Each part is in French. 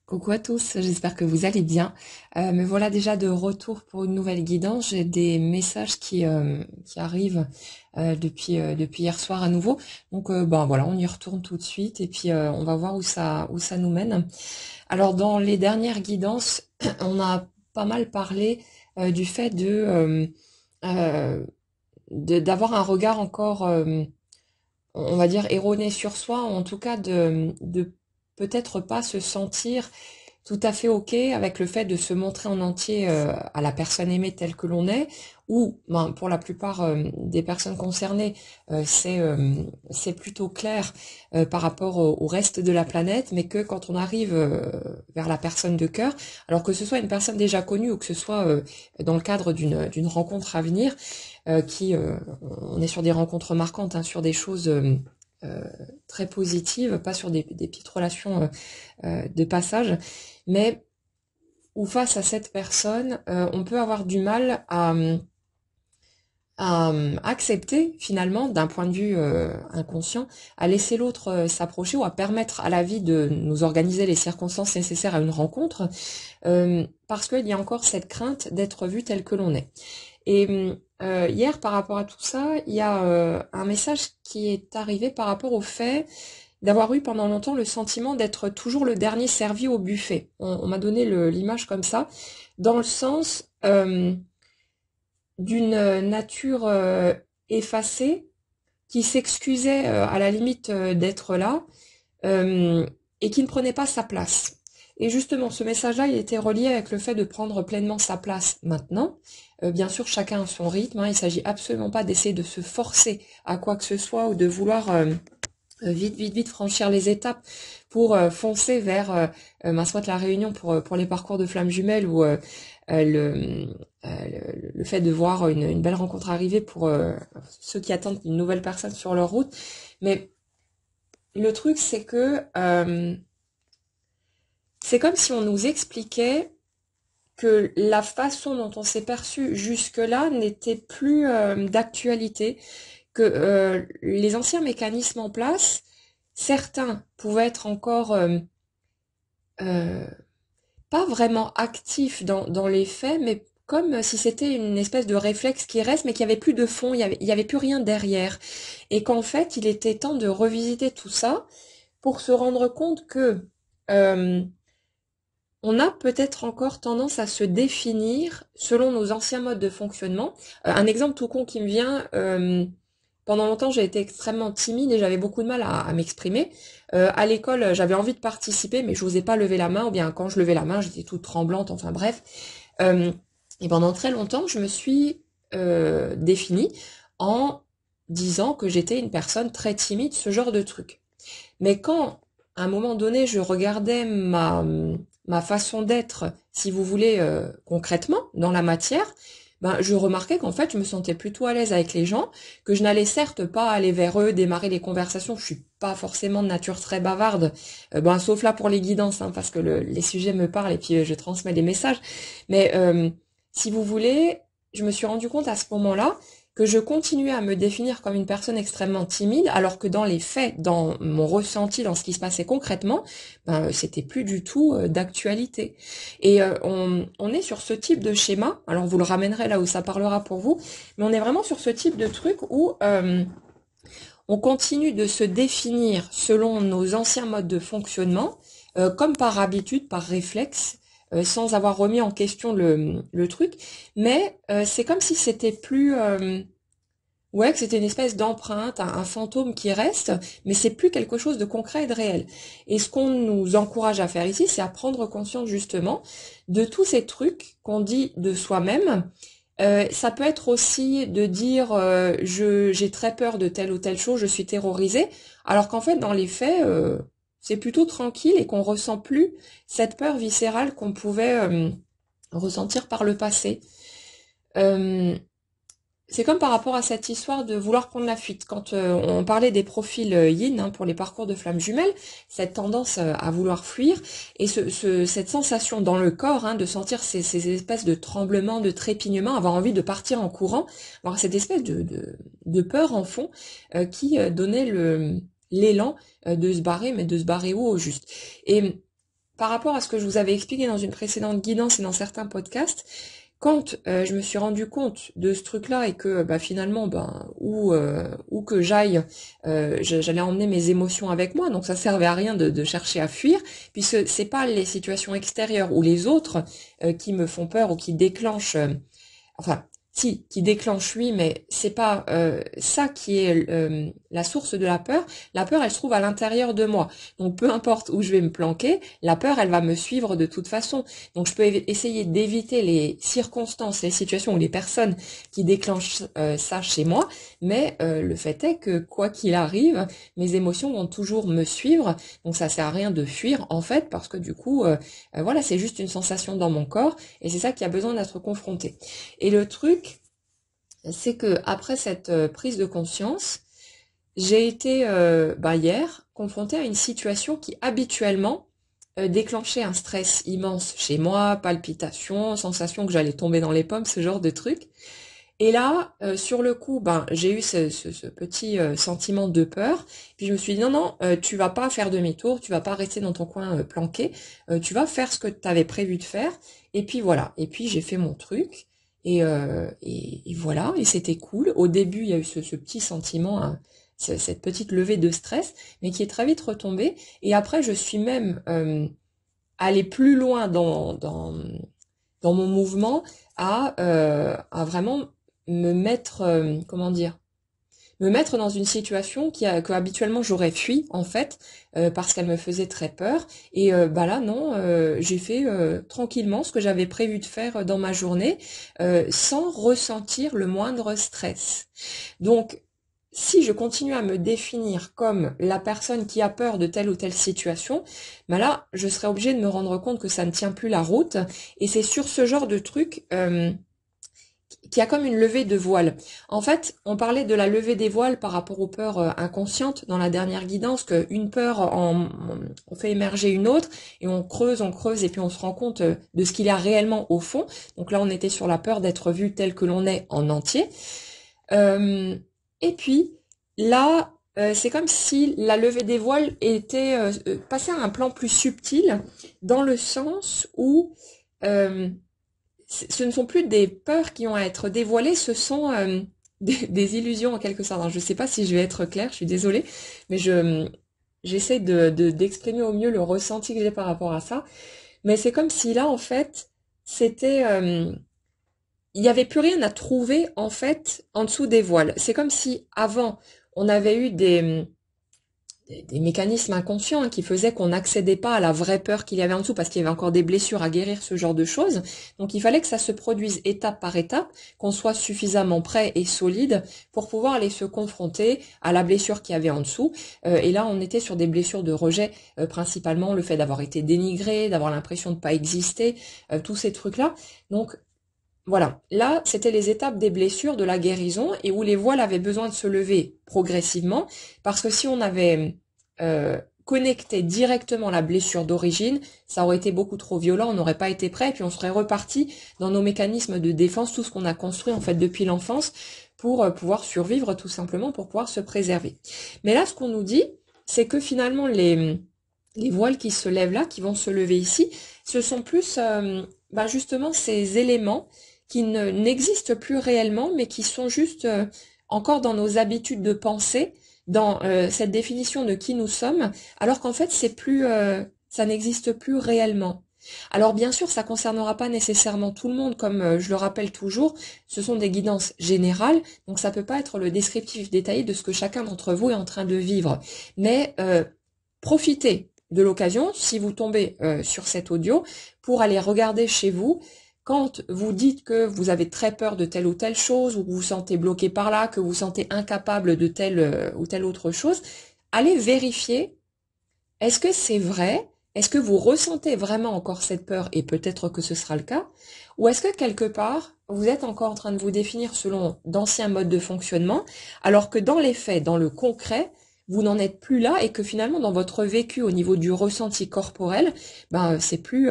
Coucou à tous, j'espère que vous allez bien. Me voilà déjà de retour pour une nouvelle guidance. J'ai des messages qui arrivent depuis hier soir à nouveau. Donc ben voilà, on y retourne tout de suite et puis on va voir où ça nous mène. Alors dans les dernières guidances, on a pas mal parlé du fait euh, d'avoir un regard encore, on va dire, erroné sur soi, ou en tout cas de peut-être pas se sentir tout à fait OK avec le fait de se montrer en entier à la personne aimée telle que l'on est, ou ben, pour la plupart des personnes concernées, c'est plutôt clair par rapport au reste de la planète, mais que quand on arrive vers la personne de cœur, alors que ce soit une personne déjà connue ou que ce soit dans le cadre d'une rencontre à venir, on est sur des rencontres marquantes, hein, sur des choses euh, très positives, pas sur des petites relations de passage, mais où face à cette personne, on peut avoir du mal à accepter finalement, d'un point de vue inconscient, à laisser l'autre s'approcher ou à permettre à la vie de nous organiser les circonstances nécessaires à une rencontre, parce qu'il y a encore cette crainte d'être vu tel que l'on est. Et hier, par rapport à tout ça, il y a un message qui est arrivé par rapport au fait d'avoir eu pendant longtemps le sentiment d'être toujours le dernier servi au buffet. On m'a donné l'image comme ça, dans le sens d'une nature effacée qui s'excusait à la limite d'être là euh, et qui ne prenait pas sa place. Et justement, ce message-là, il était relié avec le fait de prendre pleinement sa place maintenant. Bien sûr, chacun a son rythme, hein, il ne s'agit absolument pas d'essayer de se forcer à quoi que ce soit ou de vouloir vite franchir les étapes pour foncer vers soit la réunion pour les parcours de flammes jumelles ou le fait de voir une belle rencontre arriver pour ceux qui attendent une nouvelle personne sur leur route. Mais le truc, c'est que c'est comme si on nous expliquait que la façon dont on s'est perçu jusque-là n'était plus d'actualité, que les anciens mécanismes en place, certains pouvaient être encore euh, pas vraiment actifs dans les faits, mais comme si c'était une espèce de réflexe qui reste, mais qu'il n'y avait plus de fond, il y avait plus rien derrière. Et qu'en fait, il était temps de revisiter tout ça pour se rendre compte que euh, on a peut-être encore tendance à se définir selon nos anciens modes de fonctionnement. Un exemple tout con qui me vient, pendant longtemps j'ai été extrêmement timide et j'avais beaucoup de mal à m'exprimer. À l'école j'avais envie de participer mais je n'osais pas lever la main, ou bien quand je levais la main j'étais toute tremblante, enfin bref. Euh, et pendant très longtemps je me suis définie en disant que j'étais une personne très timide, ce genre de truc. Mais quand, à un moment donné, je regardais ma façon d'être, si vous voulez, concrètement, dans la matière, ben, je remarquais qu'en fait, je me sentais plutôt à l'aise avec les gens, que je n'allais certes pas aller vers eux, démarrer les conversations, je suis pas forcément de nature très bavarde, ben, sauf là pour les guidances, hein, parce que les sujets me parlent et puis je transmets des messages. Mais si vous voulez, je me suis rendu compte à ce moment-là que je continuais à me définir comme une personne extrêmement timide, alors que dans les faits, dans mon ressenti, dans ce qui se passait concrètement, ben, c'était plus du tout d'actualité. Et on est sur ce type de schéma, alors vous le ramènerez là où ça parlera pour vous, mais on est vraiment sur ce type de truc où on continue de se définir selon nos anciens modes de fonctionnement, comme par habitude, par réflexe, sans avoir remis en question le truc, mais c'est comme si c'était plus... ouais, que c'était une espèce d'empreinte, un fantôme qui reste, mais c'est plus quelque chose de concret et de réel. Et ce qu'on nous encourage à faire ici, c'est à prendre conscience justement de tous ces trucs qu'on dit de soi-même. Ça peut être aussi de dire j'ai très peur de telle ou telle chose, je suis terrorisée, alors qu'en fait dans les faits c'est plutôt tranquille et qu'on ressent plus cette peur viscérale qu'on pouvait ressentir par le passé. Euh, c'est comme par rapport à cette histoire de vouloir prendre la fuite. Quand on parlait des profils yin, hein, pour les parcours de flammes jumelles, cette tendance à vouloir fuir et cette sensation dans le corps, hein, de sentir ces espèces de tremblements, de trépignements, avoir envie de partir en courant, avoir cette espèce de peur en fond qui donnait l'élan de se barrer, mais de se barrer où au juste. Et par rapport à ce que je vous avais expliqué dans une précédente guidance et dans certains podcasts, quand je me suis rendu compte de ce truc-là et que finalement où que j'aille, j'allais emmener mes émotions avec moi, donc ça servait à rien de chercher à fuir, puisque c'est pas les situations extérieures ou les autres qui me font peur ou qui déclenchent, enfin si, qui déclenche oui, mais c'est pas ça qui est la source de la peur. La peur, elle se trouve à l'intérieur de moi. Donc peu importe où je vais me planquer, la peur, elle va me suivre de toute façon. Donc je peux essayer d'éviter les circonstances, les situations ou les personnes qui déclenchent ça chez moi, mais le fait est que quoi qu'il arrive, mes émotions vont toujours me suivre. Donc ça sert à rien de fuir en fait, parce que du coup, voilà, c'est juste une sensation dans mon corps et c'est ça qui a besoin d'être confronté. Et le truc, c'est que après cette prise de conscience, j'ai été hier confrontée à une situation qui habituellement déclenchait un stress immense chez moi, palpitations, sensation que j'allais tomber dans les pommes, ce genre de truc. Et là, sur le coup, j'ai eu ce petit sentiment de peur. Puis je me suis dit non, non, tu vas pas faire demi-tour, tu vas pas rester dans ton coin planqué, tu vas faire ce que tu avais prévu de faire. Et puis voilà. Et puis j'ai fait mon truc. Et voilà, et c'était cool. Au début, il y a eu ce petit sentiment, hein, cette petite levée de stress, mais qui est très vite retombée. Et après, je suis même allée plus loin dans mon mouvement à vraiment me mettre, comment dire, me mettre dans une situation que habituellement j'aurais fui en fait parce qu'elle me faisait très peur et là non j'ai fait tranquillement ce que j'avais prévu de faire dans ma journée sans ressentir le moindre stress. Donc si je continue à me définir comme la personne qui a peur de telle ou telle situation, là je serais obligée de me rendre compte que ça ne tient plus la route et c'est sur ce genre de truc qui a comme une levée de voile. En fait, on parlait de la levée des voiles par rapport aux peurs inconscientes dans la dernière guidance, qu'une peur, on fait émerger une autre, et on creuse, et puis on se rend compte de ce qu'il y a réellement au fond. Donc là, on était sur la peur d'être vu tel que l'on est en entier. Et puis, là, c'est comme si la levée des voiles était passée à un plan plus subtil, dans le sens où ce ne sont plus des peurs qui ont à être dévoilées, ce sont des illusions en quelque sorte. Alors, je ne sais pas si je vais être claire, je suis désolée, mais j'essaie d'exprimer au mieux le ressenti que j'ai par rapport à ça. Mais c'est comme si là, en fait, c'était... il n'y avait plus rien à trouver, en fait, en dessous des voiles. C'est comme si, avant, on avait eu des mécanismes inconscients qui faisaient qu'on n'accédait pas à la vraie peur qu'il y avait en dessous parce qu'il y avait encore des blessures à guérir, ce genre de choses. Donc il fallait que ça se produise étape par étape, qu'on soit suffisamment prêt et solide pour pouvoir aller se confronter à la blessure qu'il y avait en dessous. Et là, on était sur des blessures de rejet, principalement le fait d'avoir été dénigré, d'avoir l'impression de ne pas exister, tous ces trucs-là. Donc voilà, là, c'était les étapes des blessures, de la guérison, et où les voiles avaient besoin de se lever progressivement, parce que si on avait connecté directement la blessure d'origine, ça aurait été beaucoup trop violent, on n'aurait pas été prêt, et puis on serait reparti dans nos mécanismes de défense, tout ce qu'on a construit en fait depuis l'enfance, pour pouvoir survivre tout simplement, pour pouvoir se préserver. Mais là, ce qu'on nous dit, c'est que finalement, les voiles qui se lèvent là, qui vont se lever ici, ce sont plus justement ces éléments qui n'existent plus réellement, mais qui sont juste encore dans nos habitudes de pensée, dans cette définition de qui nous sommes, alors qu'en fait, ça n'existe plus réellement. Alors bien sûr, ça concernera pas nécessairement tout le monde, comme je le rappelle toujours, ce sont des guidances générales, donc ça peut pas être le descriptif détaillé de ce que chacun d'entre vous est en train de vivre. Mais profitez de l'occasion, si vous tombez sur cet audio, pour aller regarder chez vous. Quand vous dites que vous avez très peur de telle ou telle chose, ou que vous vous sentez bloqué par là, que vous vous sentez incapable de telle ou telle autre chose, allez vérifier, est-ce que c'est vrai? Est-ce que vous ressentez vraiment encore cette peur, et peut-être que ce sera le cas? Ou est-ce que quelque part, vous êtes encore en train de vous définir selon d'anciens modes de fonctionnement, alors que dans les faits, dans le concret, vous n'en êtes plus là, et que finalement, dans votre vécu au niveau du ressenti corporel, c'est plus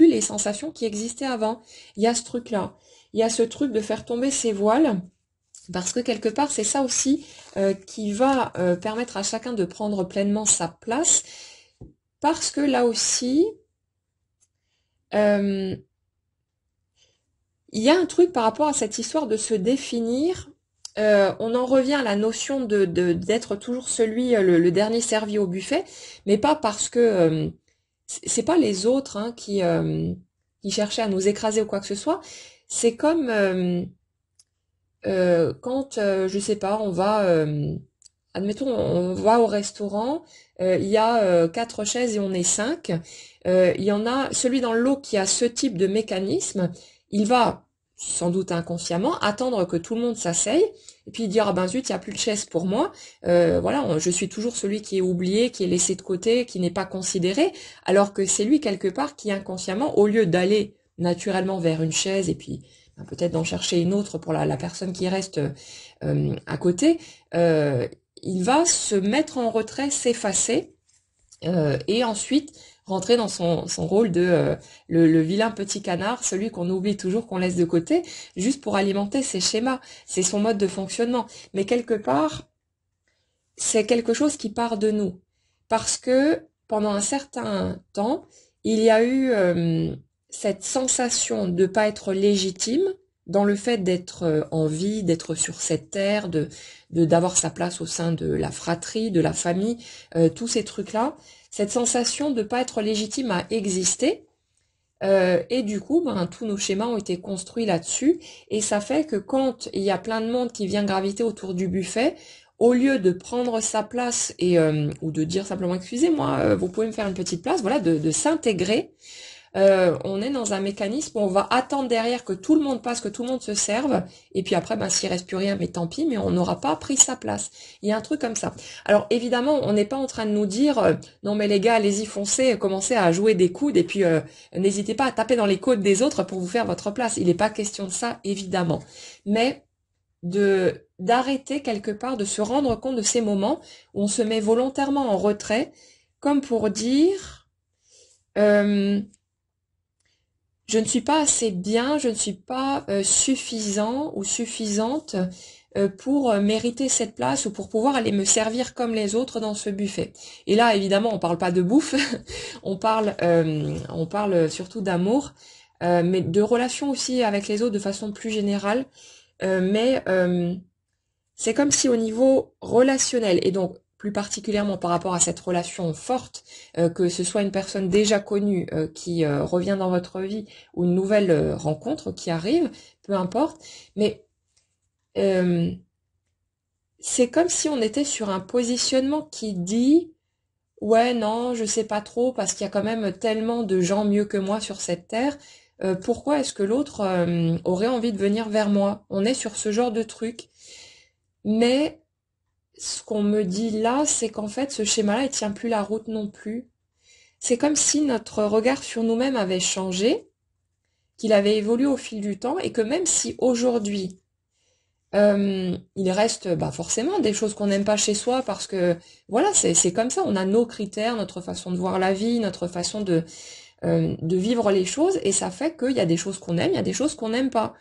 les sensations qui existaient avant. Il y a ce truc-là. Il y a ce truc de faire tomber ses voiles, parce que quelque part, c'est ça aussi qui va permettre à chacun de prendre pleinement sa place. parce que là aussi, euh, il y a un truc par rapport à cette histoire de se définir. On en revient à la notion d'être toujours celui, le dernier servi au buffet, mais pas parce que c'est pas les autres hein, qui cherchaient à nous écraser ou quoi que ce soit. C'est comme quand, je sais pas, admettons, on va au restaurant, il y a 4 chaises et on est 5. Il y en a celui dans le lot qui a ce type de mécanisme, il va sans doute inconsciemment attendre que tout le monde s'asseye et puis dire ah ben zut, il n'y a plus de chaise pour moi. Voilà, je suis toujours celui qui est oublié, qui est laissé de côté, qui n'est pas considéré, alors que c'est lui quelque part qui inconsciemment, au lieu d'aller naturellement vers une chaise et puis peut-être d'en chercher une autre pour la personne qui reste à côté, il va se mettre en retrait, s'effacer, et ensuite rentrer dans son rôle de le vilain petit canard, celui qu'on oublie toujours, qu'on laisse de côté, juste pour alimenter ses schémas. C'est son mode de fonctionnement. Mais quelque part, c'est quelque chose qui part de nous. Parce que pendant un certain temps, il y a eu cette sensation de ne pas être légitime dans le fait d'être en vie, d'être sur cette terre, d'avoir sa place au sein de la fratrie, de la famille, tous ces trucs-là, cette sensation de ne pas être légitime à exister. Et du coup, tous nos schémas ont été construits là-dessus, et ça fait que quand il y a plein de monde qui vient graviter autour du buffet, au lieu de prendre sa place et ou de dire simplement excusez-moi, vous pouvez me faire une petite place, voilà, de s'intégrer. On est dans un mécanisme où on va attendre derrière que tout le monde passe, que tout le monde se serve, et puis après, s'il reste plus rien, mais tant pis, mais on n'aura pas pris sa place. Il y a un truc comme ça. Alors évidemment, on n'est pas en train de nous dire non mais les gars, allez-y, foncez, commencez à jouer des coudes, et puis n'hésitez pas à taper dans les côtes des autres pour vous faire votre place. Il n'est pas question de ça, évidemment. Mais d'arrêter quelque part, de se rendre compte de ces moments où on se met volontairement en retrait, comme pour dire je ne suis pas assez bien, je ne suis pas suffisant ou suffisante pour mériter cette place ou pour pouvoir aller me servir comme les autres dans ce buffet. Et là, évidemment, on parle pas de bouffe, on parle surtout d'amour, mais de relations aussi avec les autres de façon plus générale. Mais c'est comme si au niveau relationnel, et donc plus particulièrement par rapport à cette relation forte, que ce soit une personne déjà connue qui revient dans votre vie ou une nouvelle rencontre qui arrive, peu importe, mais c'est comme si on était sur un positionnement qui dit ouais non, je sais pas trop parce qu'il y a quand même tellement de gens mieux que moi sur cette terre. Pourquoi est-ce que l'autre aurait envie de venir vers moi? On est sur ce genre de truc. Mais ce qu'on me dit là, c'est qu'en fait, ce schéma-là, il tient plus la route non plus. C'est comme si notre regard sur nous-mêmes avait changé, qu'il avait évolué au fil du temps, et que même si aujourd'hui, il reste forcément des choses qu'on n'aime pas chez soi, parce que voilà, c'est comme ça, on a nos critères, notre façon de voir la vie, notre façon de vivre les choses, et ça fait qu'il y a des choses qu'on aime, il y a des choses qu'on n'aime pas.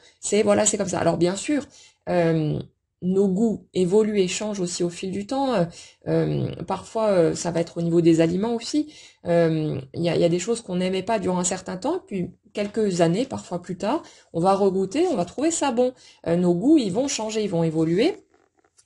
Voilà, c'est comme ça. Alors bien sûr, nos goûts évoluent et changent aussi au fil du temps. Parfois, ça va être au niveau des aliments aussi. Il y a des choses qu'on n'aimait pas durant un certain temps, puis quelques années, parfois plus tard, on va regoûter, on va trouver ça bon. Nos goûts, ils vont changer, ils vont évoluer.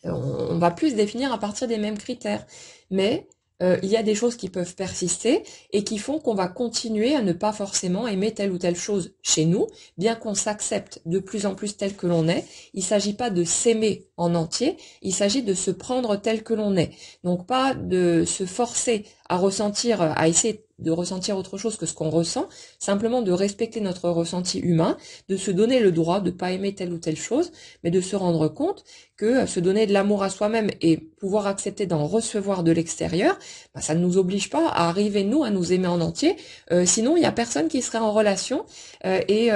On va plus se définir à partir des mêmes critères. Mais il y a des choses qui peuvent persister et qui font qu'on va continuer à ne pas forcément aimer telle ou telle chose chez nous, bien qu'on s'accepte de plus en plus tel que l'on est. Il ne s'agit pas de s'aimer en entier, il s'agit de se prendre tel que l'on est. Donc pas de se forcer à ressentir, à essayer de ressentir autre chose que ce qu'on ressent, simplement de respecter notre ressenti humain, de se donner le droit de ne pas aimer telle ou telle chose, mais de se rendre compte que se donner de l'amour à soi-même et pouvoir accepter d'en recevoir de l'extérieur, ça ne nous oblige pas à arriver, nous, à nous aimer en entier. Sinon, il n'y a personne qui serait en relation et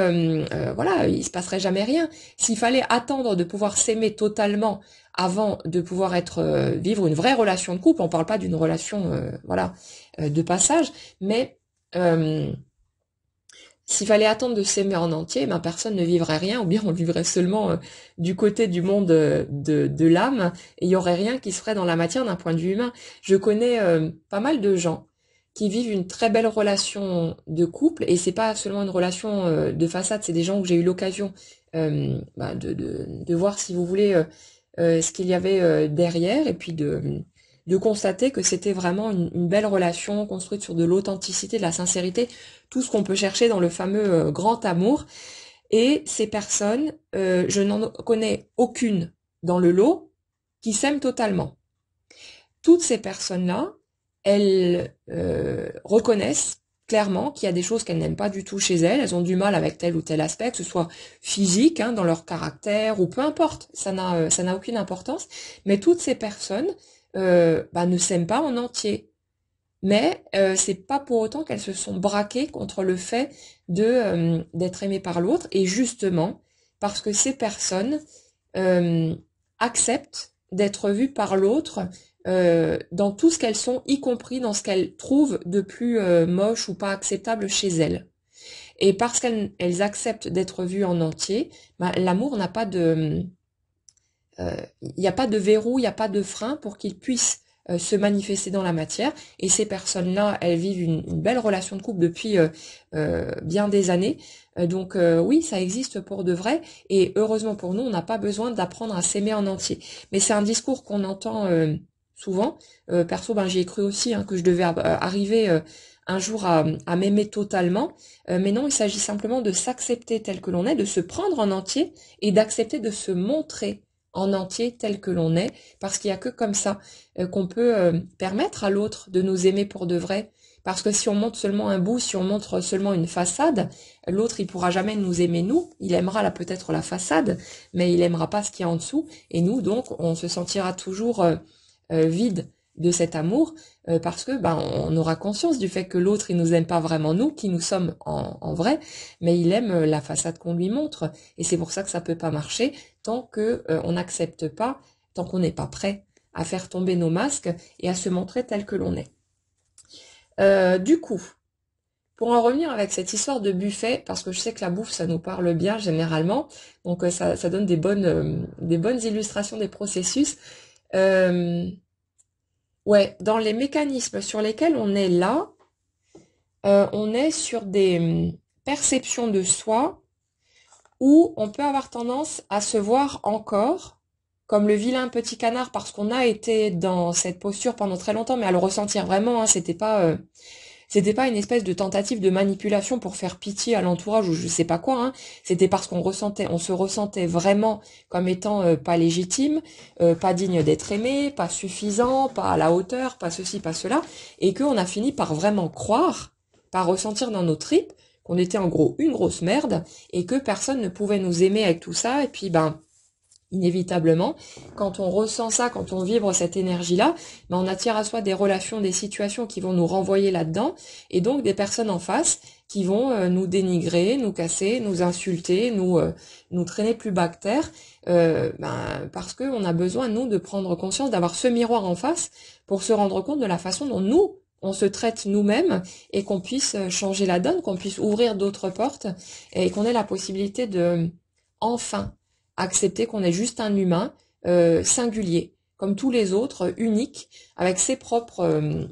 voilà, il se passerait jamais rien. S'il fallait attendre de pouvoir s'aimer totalement avant de pouvoir vivre une vraie relation de couple, on parle pas d'une relation de passage, mais s'il fallait attendre de s'aimer en entier, personne ne vivrait rien, ou bien on vivrait seulement du côté du monde de l'âme, et il y aurait rien qui se ferait dans la matière d'un point de vue humain. Je connais pas mal de gens qui vivent une très belle relation de couple, et c'est pas seulement une relation de façade, c'est des gens où j'ai eu l'occasion de voir, si vous voulez, ce qu'il y avait derrière, et puis de constater que c'était vraiment une belle relation construite sur de l'authenticité, de la sincérité, tout ce qu'on peut chercher dans le fameux grand amour. Et ces personnes, je n'en connais aucune dans le lot qui s'aime totalement. Toutes ces personnes-là, elles reconnaissent clairement qu'il y a des choses qu'elles n'aiment pas du tout chez elles. Elles ont du mal avec tel ou tel aspect, que ce soit physique, dans leur caractère, ou peu importe. Ça n'a aucune importance. Mais toutes ces personnes ne s'aiment pas en entier. Mais c'est pas pour autant qu'elles se sont braquées contre le fait d'être aimées par l'autre. Et justement, parce que ces personnes acceptent d'être vues par l'autre dans tout ce qu'elles sont, y compris dans ce qu'elles trouvent de plus moche ou pas acceptable chez elles. Et parce qu'elles acceptent d'être vues en entier, l'amour n'a pas il n'y a pas de verrou, il n'y a pas de frein pour qu'il puisse se manifester dans la matière. Et ces personnes-là, elles vivent une belle relation de couple depuis bien des années. Donc oui, ça existe pour de vrai. Et heureusement pour nous, on n'a pas besoin d'apprendre à s'aimer en entier. Mais c'est un discours qu'on entend souvent. Perso, j'y ai cru aussi que je devais arriver un jour à m'aimer totalement. Mais non, il s'agit simplement de s'accepter tel que l'on est, de se prendre en entier et d'accepter de se montrer en entier tel que l'on est, parce qu'il n'y a que comme ça qu'on peut permettre à l'autre de nous aimer pour de vrai. Parce que si on montre seulement un bout, si on montre seulement une façade, l'autre il pourra jamais nous aimer nous. Il aimera là peut-être la façade, mais il aimera pas ce qu'il y a en dessous. Et nous donc on se sentira toujours vide de cet amour parce que on aura conscience du fait que l'autre il nous aime pas vraiment nous qui nous sommes en vrai, mais il aime la façade qu'on lui montre, et c'est pour ça que ça peut pas marcher tant que on n'accepte pas, tant qu'on n'est pas prêt à faire tomber nos masques et à se montrer tel que l'on est. Du coup, pour en revenir avec cette histoire de buffet, parce que je sais que la bouffe ça nous parle bien généralement, donc ça donne des bonnes illustrations des processus. Ouais, dans les mécanismes sur lesquels on est là, on est sur des perceptions de soi où on peut avoir tendance à se voir encore comme le vilain petit canard parce qu'on a été dans cette posture pendant très longtemps, mais à le ressentir vraiment, c'était pas une espèce de tentative de manipulation pour faire pitié à l'entourage ou je sais pas quoi, C'était parce on se ressentait vraiment comme étant pas légitime, pas digne d'être aimé, pas suffisant, pas à la hauteur, pas ceci, pas cela, et qu'on a fini par vraiment croire, par ressentir dans nos tripes qu'on était en gros une grosse merde et que personne ne pouvait nous aimer avec tout ça, et puis inévitablement, quand on ressent ça, quand on vibre cette énergie-là, on attire à soi des relations, des situations qui vont nous renvoyer là-dedans, et donc des personnes en face qui vont nous dénigrer, nous casser, nous insulter, nous traîner plus bas que terre, parce qu'on a besoin, nous, de prendre conscience, d'avoir ce miroir en face pour se rendre compte de la façon dont nous, on se traite nous-mêmes, et qu'on puisse changer la donne, qu'on puisse ouvrir d'autres portes, et qu'on ait la possibilité de, enfin, accepter qu'on est juste un humain singulier, comme tous les autres, unique, avec ses propres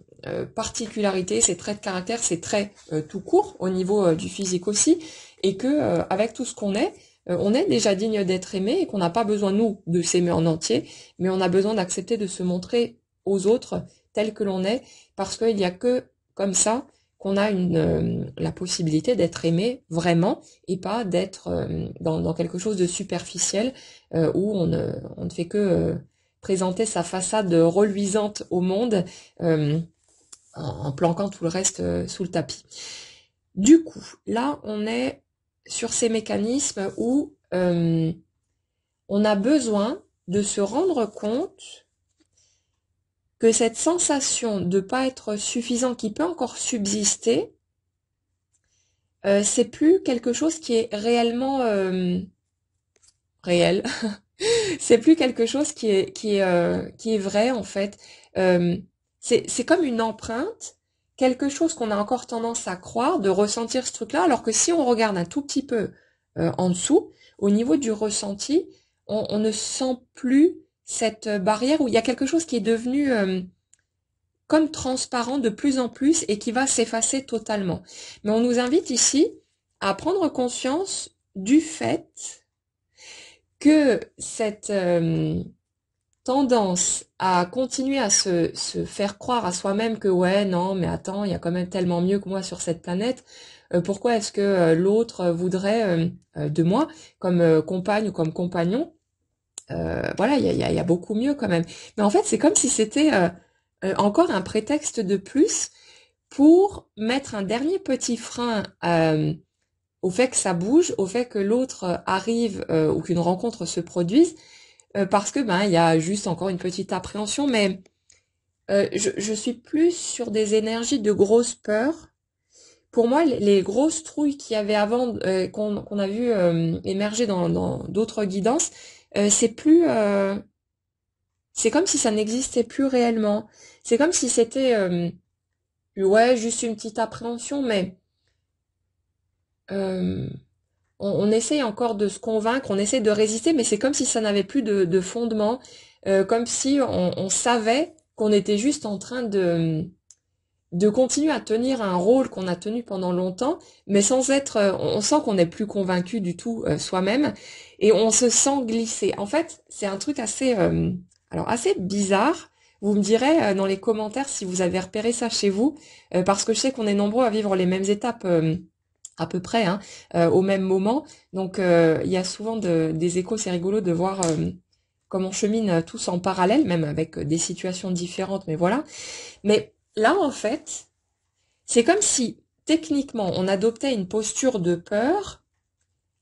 particularités, ses traits de caractère, ses traits tout court au niveau du physique aussi, et que avec tout ce qu'on est, on est déjà digne d'être aimé et qu'on n'a pas besoin, nous, de s'aimer en entier, mais on a besoin d'accepter de se montrer aux autres tel que l'on est, parce qu'il n'y a que comme ça qu'on a la possibilité d'être aimé vraiment et pas d'être dans quelque chose de superficiel où on ne fait que présenter sa façade reluisante au monde en planquant tout le reste sous le tapis. Du coup, là, on est sur ces mécanismes où on a besoin de se rendre compte que cette sensation de pas être suffisant qui peut encore subsister, c'est plus quelque chose qui est réellement réel. C'est plus quelque chose qui est vrai en fait. C'est comme une empreinte, quelque chose qu'on a encore tendance à croire, de ressentir ce truc-là, alors que si on regarde un tout petit peu en dessous, au niveau du ressenti, on ne sent plus cette barrière où il y a quelque chose qui est devenu comme transparent de plus en plus et qui va s'effacer totalement. Mais on nous invite ici à prendre conscience du fait que cette tendance à continuer à se faire croire à soi-même que ouais, non, mais attends, il y a quand même tellement mieux que moi sur cette planète. Pourquoi est-ce que l'autre voudrait de moi comme compagne ou comme compagnon? Voilà, il y a beaucoup mieux quand même. Mais en fait, c'est comme si c'était encore un prétexte de plus pour mettre un dernier petit frein au fait que ça bouge, au fait que l'autre arrive ou qu'une rencontre se produise, parce que ben il y a juste encore une petite appréhension, mais je suis plus sur des énergies de grosse peur. Pour moi, les grosses trouilles qu'il y avait avant, qu'on a vu émerger dans d'autres guidances, c'est plus, c'est comme si ça n'existait plus réellement. C'est comme si c'était, ouais, juste une petite appréhension, mais euh, on essaye encore de se convaincre, on essaie de résister, mais c'est comme si ça n'avait plus de fondement, comme si on savait qu'on était juste en train de continuer à tenir un rôle qu'on a tenu pendant longtemps, mais sans être, on sent qu'on n'est plus convaincu du tout soi-même, et on se sent glisser. En fait, c'est un truc assez, alors assez bizarre. Vous me direz dans les commentaires si vous avez repéré ça chez vous, parce que je sais qu'on est nombreux à vivre les mêmes étapes. À peu près, hein, au même moment. Donc, il y a souvent des échos, c'est rigolo de voir comme on chemine tous en parallèle, même avec des situations différentes, mais voilà. Mais là, en fait, c'est comme si, techniquement, on adoptait une posture de peur,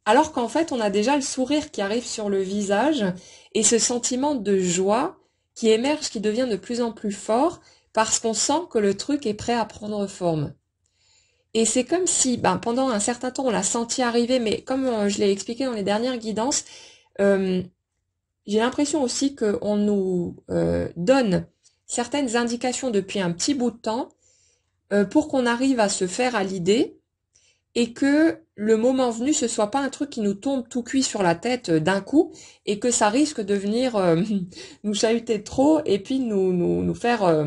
alors qu'en fait, on a déjà le sourire qui arrive sur le visage et ce sentiment de joie qui émerge, qui devient de plus en plus fort, parce qu'on sent que le truc est prêt à prendre forme. Et c'est comme si, ben, pendant un certain temps, on l'a senti arriver, mais comme je l'ai expliqué dans les dernières guidances, euh, j'ai l'impression aussi qu'on nous donne certaines indications depuis un petit bout de temps pour qu'on arrive à se faire à l'idée et que le moment venu, ce soit pas un truc qui nous tombe tout cuit sur la tête d'un coup et que ça risque de venir nous chahuter trop et puis nous faire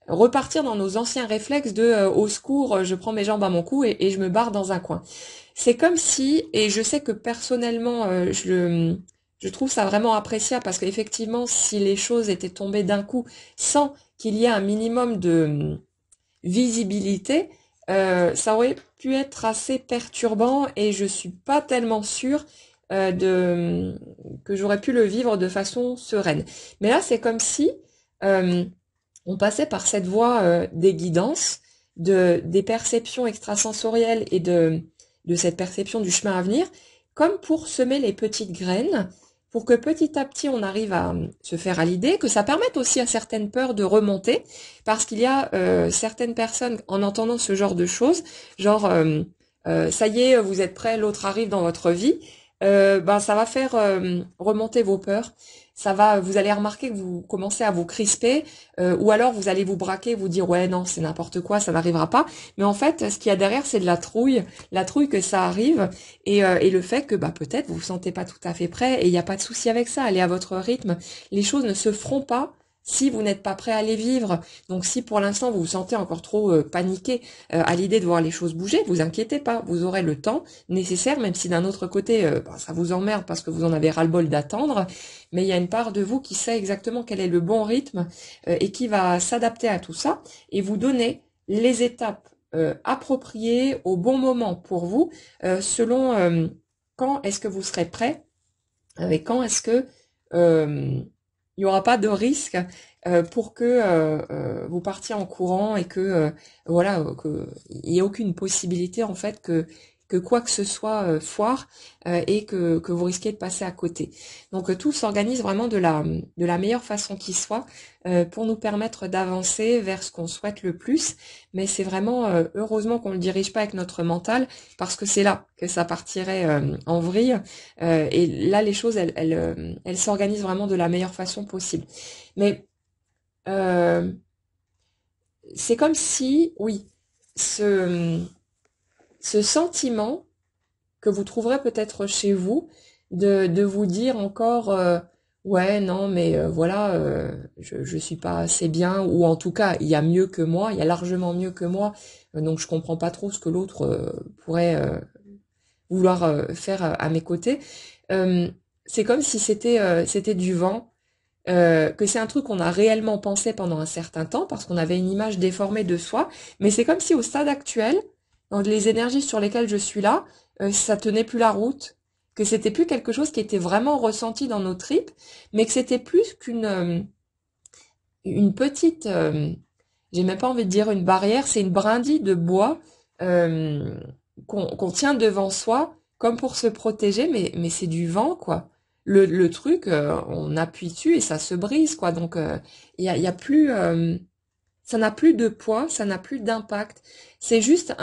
repartir dans nos anciens réflexes de au secours, je prends mes jambes à mon cou et je me barre dans un coin. C'est comme si, et je sais que personnellement, je trouve ça vraiment appréciable parce qu'effectivement, si les choses étaient tombées d'un coup sans qu'il y ait un minimum de visibilité, ça aurait pu être assez perturbant et je suis pas tellement sûre que j'aurais pu le vivre de façon sereine. Mais là, c'est comme si euh, on passait par cette voie des guidances, des perceptions extrasensorielles et de cette perception du chemin à venir, comme pour semer les petites graines, pour que petit à petit on arrive à se faire à l'idée, que ça permette aussi à certaines peurs de remonter, parce qu'il y a certaines personnes, en entendant ce genre de choses, genre ça y est, vous êtes prêts, l'autre arrive dans votre vie, ben ça va faire remonter vos peurs. Ça va, vous allez remarquer que vous commencez à vous crisper, ou alors vous allez vous braquer, vous dire ouais non c'est n'importe quoi, ça n'arrivera pas. Mais en fait, ce qu'il y a derrière, c'est de la trouille que ça arrive, et le fait que bah peut-être vous vous sentez pas tout à fait prêt, et il n'y a pas de souci avec ça. Allez à votre rythme. Les choses ne se feront pas si vous n'êtes pas prêt à les vivre. Donc si pour l'instant vous vous sentez encore trop paniqué à l'idée de voir les choses bouger, vous inquiétez pas, vous aurez le temps nécessaire, même si d'un autre côté bah, ça vous emmerde parce que vous en avez ras-le-bol d'attendre, mais il y a une part de vous qui sait exactement quel est le bon rythme et qui va s'adapter à tout ça et vous donner les étapes appropriées au bon moment pour vous, selon quand est-ce que vous serez prêt et quand est-ce que il n'y aura pas de risque pour que vous partiez en courant et que voilà que il n'y ait aucune possibilité en fait que quoi que ce soit foire et que vous risquez de passer à côté. Donc tout s'organise vraiment de la meilleure façon qui soit pour nous permettre d'avancer vers ce qu'on souhaite le plus. Mais c'est vraiment heureusement qu'on ne le dirige pas avec notre mental parce que c'est là que ça partirait en vrille. Et là les choses elles s'organisent vraiment de la meilleure façon possible. Mais euh, c'est comme si, oui, ce, ce sentiment que vous trouverez peut-être chez vous, de vous dire encore, Ouais, non, mais voilà, je suis pas assez bien, ou en tout cas, il y a mieux que moi, il y a largement mieux que moi, donc je comprends pas trop ce que l'autre pourrait vouloir faire à mes côtés. Euh, c'est comme si c'était du vent, que c'est un truc qu'on a réellement pensé pendant un certain temps, parce qu'on avait une image déformée de soi, mais c'est comme si au stade actuel, dans les énergies sur lesquelles je suis là, ça tenait plus la route, que c'était plus quelque chose qui était vraiment ressenti dans nos tripes, mais que c'était plus une petite, j'ai même pas envie de dire une barrière, c'est une brindille de bois euh, qu'on tient devant soi comme pour se protéger, mais c'est du vent, quoi. Le truc, on appuie dessus et ça se brise, quoi. Donc, il y a plus, ça n'a plus de poids, ça n'a plus d'impact. C'est juste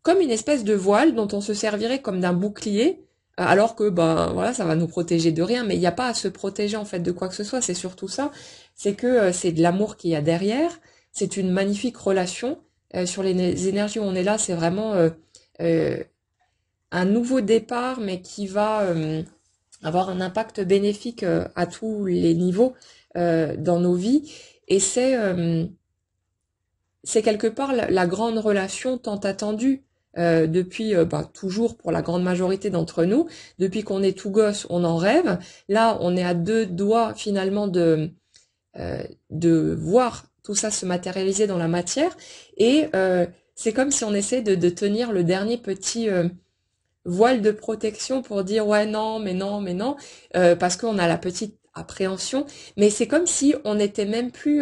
comme une espèce de voile dont on se servirait comme d'un bouclier, alors que ben voilà, ça va nous protéger de rien, mais il n'y a pas à se protéger en fait de quoi que ce soit, c'est surtout ça, c'est que c'est de l'amour qu'il y a derrière, c'est une magnifique relation. Sur les énergies où on est là, c'est vraiment euh, un nouveau départ, mais qui va avoir un impact bénéfique à tous les niveaux dans nos vies, et c'est quelque part la grande relation tant attendue depuis bah, toujours pour la grande majorité d'entre nous. Depuis qu'on est tout gosse, on en rêve. Là, on est à deux doigts finalement de voir tout ça se matérialiser dans la matière. Et c'est comme si on essaie de tenir le dernier petit voile de protection pour dire ouais non, mais non, mais non, parce qu'on a la petite appréhension. Mais c'est comme si on n'était même plus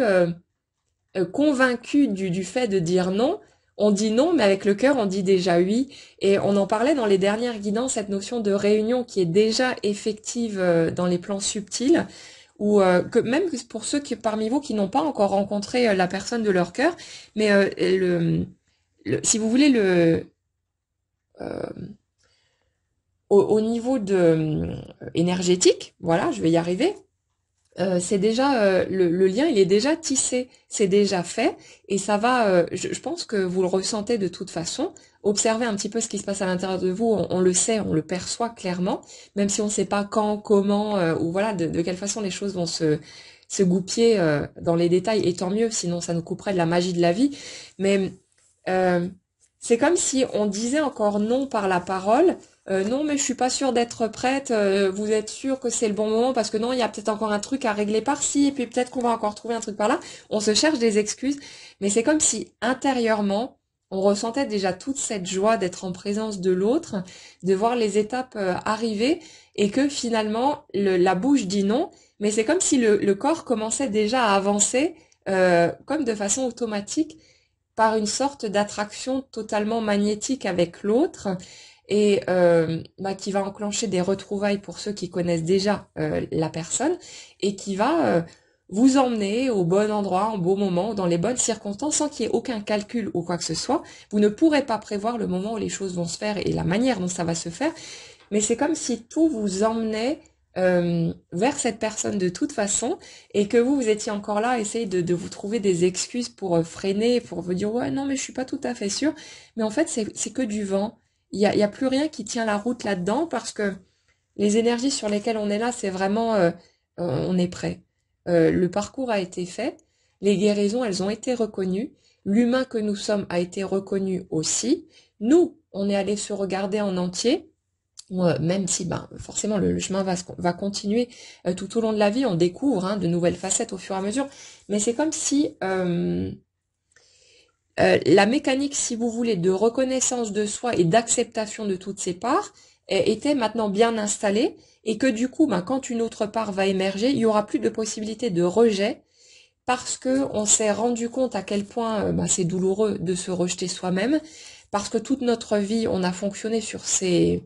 convaincu du fait de dire non. On dit non, mais avec le cœur, on dit déjà oui. Et on en parlait dans les dernières guidances, cette notion de réunion qui est déjà effective dans les plans subtils, ou que même pour ceux qui, parmi vous qui n'ont pas encore rencontré la personne de leur cœur, mais si vous voulez euh, au niveau de énergétique, voilà, je vais y arriver. C'est déjà le lien, il est déjà tissé, c'est déjà fait, et ça va. Je pense que vous le ressentez de toute façon. Observez un petit peu ce qui se passe à l'intérieur de vous. On le sait, on le perçoit clairement, même si on ne sait pas quand, comment ou voilà de quelle façon les choses vont se goupiller dans les détails. Et tant mieux, sinon ça nous couperait de la magie de la vie. Mais euh, c'est comme si on disait encore non par la parole. Non, mais je suis pas sûre d'être prête. Vous êtes sûr que c'est le bon moment parce que non, il y a peut-être encore un truc à régler par-ci et puis peut-être qu'on va encore trouver un truc par là. On se cherche des excuses, mais c'est comme si intérieurement, on ressentait déjà toute cette joie d'être en présence de l'autre, de voir les étapes arriver et que finalement la bouche dit non, mais c'est comme si le corps commençait déjà à avancer comme de façon automatique par une sorte d'attraction totalement magnétique avec l'autre et bah, qui va enclencher des retrouvailles pour ceux qui connaissent déjà la personne et qui va vous emmener au bon endroit, au bon moment, dans les bonnes circonstances, sans qu'il y ait aucun calcul ou quoi que ce soit. Vous ne pourrez pas prévoir le moment où les choses vont se faire et la manière dont ça va se faire, mais c'est comme si tout vous emmenait vers cette personne de toute façon et que vous étiez encore là à essayer de vous trouver des excuses pour freiner, pour vous dire ouais non mais je suis pas tout à fait sûre, mais en fait c'est que du vent. Il y a plus rien qui tient la route là-dedans parce que les énergies sur lesquelles on est là, c'est vraiment on est prêt. Le parcours a été fait, les guérisons elles ont été reconnues, l'humain que nous sommes a été reconnu aussi. Nous, on est allé se regarder en entier. Même si ben, forcément le chemin va continuer tout au long de la vie, on découvre hein, de nouvelles facettes au fur et à mesure, mais c'est comme si la mécanique, si vous voulez, de reconnaissance de soi et d'acceptation de toutes ces parts était maintenant bien installée et que du coup, ben, quand une autre part va émerger, il y aura plus de possibilité de rejet parce que on s'est rendu compte à quel point ben, c'est douloureux de se rejeter soi-même, parce que toute notre vie, on a fonctionné sur ces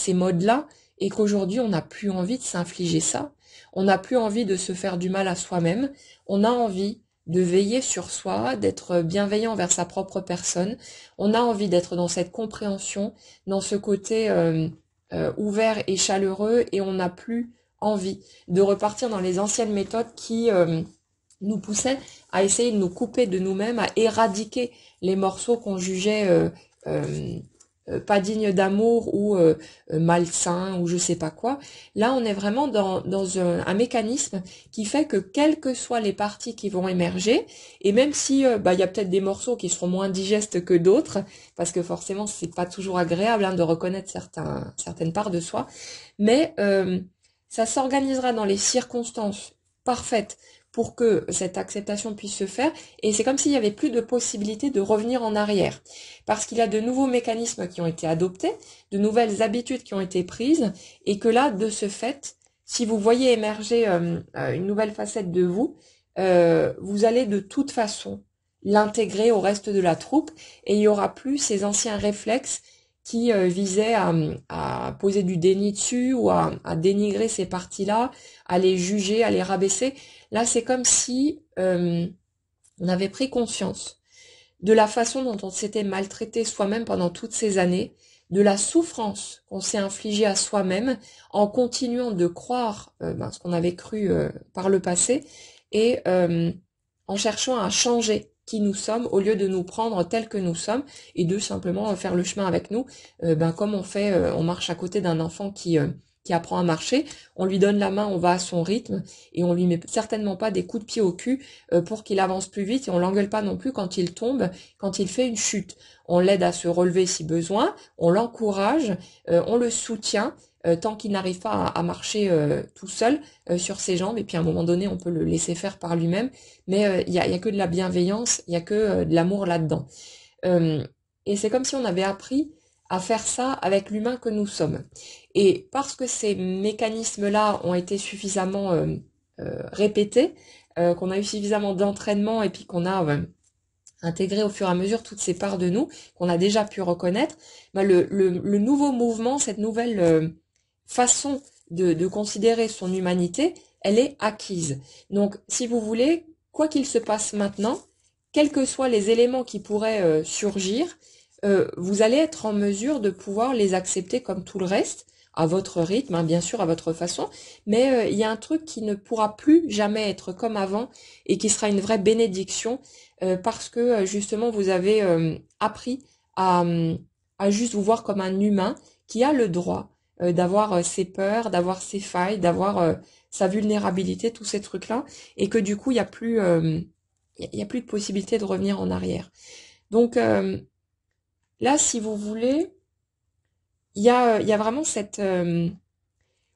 modes-là et qu'aujourd'hui on n'a plus envie de s'infliger ça, on n'a plus envie de se faire du mal à soi-même, on a envie de veiller sur soi, d'être bienveillant envers sa propre personne, on a envie d'être dans cette compréhension, dans ce côté ouvert et chaleureux et on n'a plus envie de repartir dans les anciennes méthodes qui nous poussaient à essayer de nous couper de nous-mêmes, à éradiquer les morceaux qu'on jugeait pas digne d'amour ou malsain ou je sais pas quoi. Là, on est vraiment dans un mécanisme qui fait que quelles que soient les parties qui vont émerger, et même si il y a peut-être des morceaux qui seront moins digestes que d'autres, parce que forcément c'est pas toujours agréable de reconnaître certaines parts de soi, mais ça s'organisera dans les circonstances parfaites pour que cette acceptation puisse se faire, et c'est comme s'il n'y avait plus de possibilité de revenir en arrière, parce qu'il y a de nouveaux mécanismes qui ont été adoptés, de nouvelles habitudes qui ont été prises, et que là, de ce fait, si vous voyez émerger une nouvelle facette de vous, vous allez de toute façon l'intégrer au reste de la troupe, et il n'y aura plus ces anciens réflexes qui visaient à poser du déni dessus, ou à dénigrer ces parties-là, à les juger, à les rabaisser. Là, c'est comme si on avait pris conscience de la façon dont on s'était maltraité soi-même pendant toutes ces années, de la souffrance qu'on s'est infligée à soi-même en continuant de croire ce qu'on avait cru par le passé, et en cherchant à changer qui nous sommes au lieu de nous prendre tels que nous sommes et de simplement faire le chemin avec nous, comme on marche à côté d'un enfant qui apprend à marcher, on lui donne la main, on va à son rythme, et on lui met certainement pas des coups de pied au cul pour qu'il avance plus vite, et on l'engueule pas non plus quand il tombe, quand il fait une chute. On l'aide à se relever si besoin, on l'encourage, on le soutient tant qu'il n'arrive pas à marcher tout seul sur ses jambes, et puis à un moment donné on peut le laisser faire par lui-même, mais il y a que de la bienveillance, il y a que de l'amour là-dedans. Et c'est comme si on avait appris à faire ça avec l'humain que nous sommes. Et parce que ces mécanismes-là ont été suffisamment répétés, qu'on a eu suffisamment d'entraînement, et puis qu'on a intégré au fur et à mesure toutes ces parts de nous, qu'on a déjà pu reconnaître, le nouveau mouvement, cette nouvelle façon de considérer son humanité, elle est acquise. Donc, si vous voulez, quoi qu'il se passe maintenant, quels que soient les éléments qui pourraient surgir, vous allez être en mesure de pouvoir les accepter comme tout le reste, à votre rythme, bien sûr, à votre façon, mais il y a un truc qui ne pourra plus jamais être comme avant, et qui sera une vraie bénédiction, parce que justement vous avez appris à juste vous voir comme un humain qui a le droit d'avoir ses peurs, d'avoir ses failles, d'avoir sa vulnérabilité, tous ces trucs-là, et que du coup il y a plus de possibilité de revenir en arrière. Donc là, si vous voulez, il y a vraiment cette